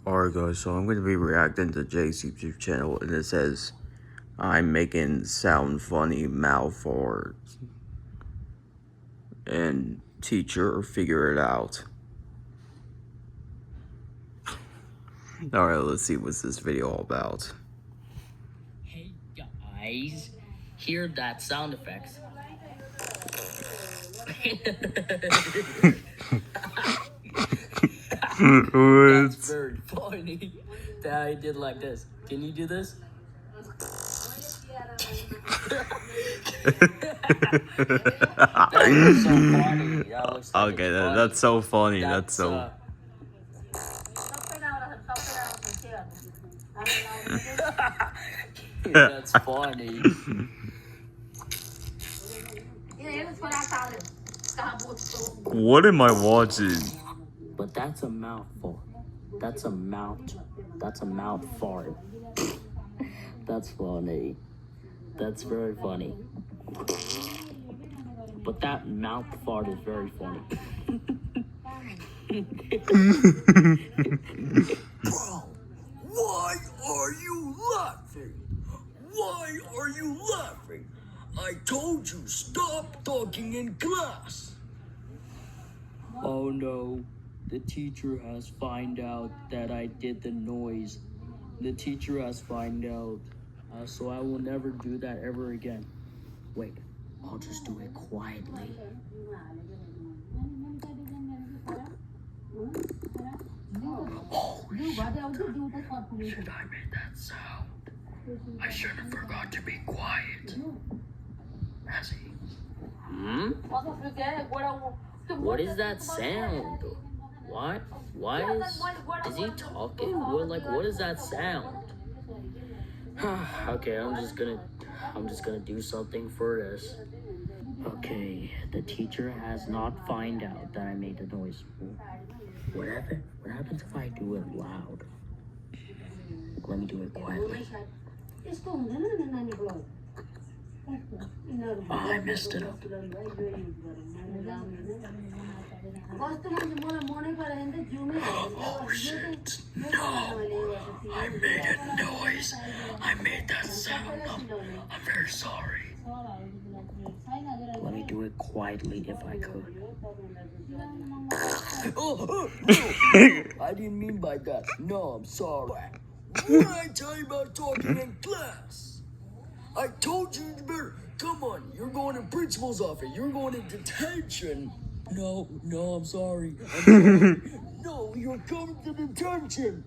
Alright guys, so I'm going to be reacting to Jay's YouTube channel, and it says, I'm making sound funny mouth words. And teacher, figure it out. Alright, let's see what's this video all about. Hey guys, hear that sound effects. That's very funny that I did like this. Can you do this? That looks so funny. That looks like Okay, that's so funny. That's so... That's funny. What am I watching? But that's a mouthful. That's a mouth fart. That's funny. That's very funny. But that mouth fart is very funny. Bro, why are you laughing? Why are you laughing? I told you stop talking in class. Oh no, the teacher has found out that I did the noise. The teacher has found out, so I will never do that ever again. Wait, I'll just do it quietly. Oh, should I make that sound? I shouldn't have forgot to be quiet. Razzie. What is that sound? What? Is he talking? What is that sound? Okay, I'm just gonna do something for this. Okay, the teacher has not found out that I made the noise. What happens if I do it loud? Let me do it quietly. Oh, I messed it up. Oh shit, no, I made a noise. I made that sound. I'm very sorry. Let me do it quietly if I could. Oh, no, I didn't mean by that. No, I'm sorry. What did I tell you about talking in class? I told you better. Come on, you're going to principal's office. You're going to detention. No, I'm sorry. No, you're coming to detention.